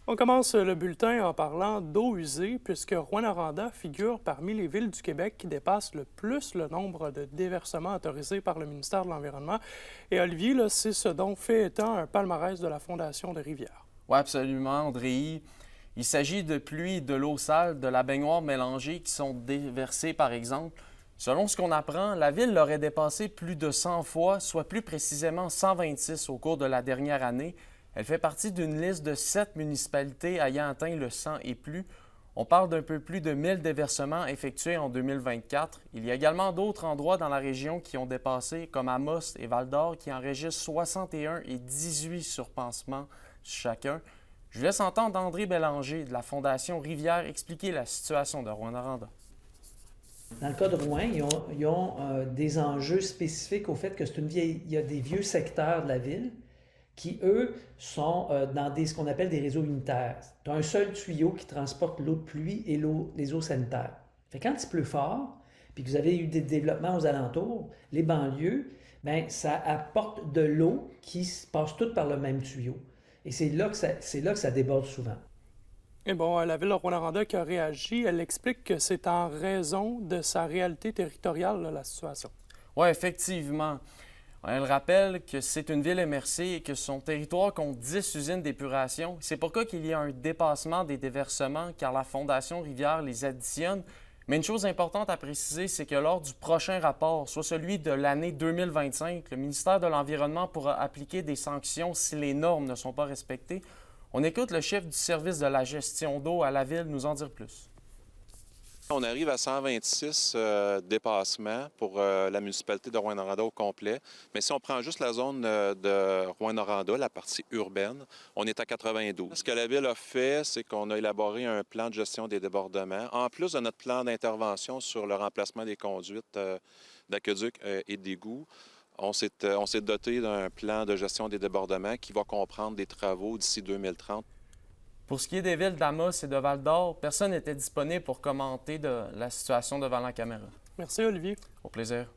On commence le bulletin en parlant d'eau usée, puisque Rouyn-Noranda figure parmi les villes du Québec qui dépassent le plus le nombre de déversements autorisés par le ministère de l'Environnement. Et Olivier, là, c'est ce dont fait état un palmarès de la Fondation de Rivière. Oui, absolument, André. Il s'agit de pluie, de l'eau sale, de la baignoire mélangée qui sont déversées, par exemple. Selon ce qu'on apprend, la ville l'aurait dépassé plus de 100 fois, soit plus précisément 126 au cours de la dernière année. Elle fait partie d'une liste de 7 municipalités ayant atteint le 100 et plus. On parle d'un peu plus de 1000 déversements effectués en 2024. Il y a également d'autres endroits dans la région qui ont dépassé, comme Amos et Val-d'Or, qui enregistrent 61 et 18 surpansements chacun. Je vous laisse entendre André Bélanger de la Fondation Rivière expliquer la situation de Rouyn-Noranda. Dans le cas de Rouen, ils ont des enjeux spécifiques au fait que il y a des vieux secteurs de la ville qui, eux, sont dans ce qu'on appelle des réseaux unitaires. Tu as un seul tuyau qui transporte l'eau de pluie et les eaux sanitaires. Fait que quand il pleut fort, puis que vous avez eu des développements aux alentours, les banlieues, bien, ça apporte de l'eau qui passe toute par le même tuyau. Et c'est là que ça déborde souvent. Et bon, la ville de Rouyn-Noranda qui a réagi, elle explique que c'est en raison de sa réalité territoriale, là, la situation. Oui, effectivement. Elle rappelle que c'est une ville émergée et que son territoire compte 10 usines d'épuration. C'est pourquoi qu'il y a un dépassement des déversements, car la Fondation Rivière les additionne. Mais une chose importante à préciser, c'est que lors du prochain rapport, soit celui de l'année 2025, le ministère de l'Environnement pourra appliquer des sanctions si les normes ne sont pas respectées. On écoute le chef du service de la gestion d'eau à la ville nous en dire plus. On arrive à 126 dépassements pour la municipalité de Rouyn-Noranda au complet. Mais si on prend juste la zone de Rouyn-Noranda, la partie urbaine, on est à 92. Ce que la Ville a fait, c'est qu'on a élaboré un plan de gestion des débordements, en plus de notre plan d'intervention sur le remplacement des conduites d'aqueduc et d'égouts. On s'est doté d'un plan de gestion des débordements qui va comprendre des travaux d'ici 2030. Pour ce qui est des villes d'Amos et de Val-d'Or, personne n'était disponible pour commenter de la situation devant la caméra. Merci, Olivier. Au plaisir.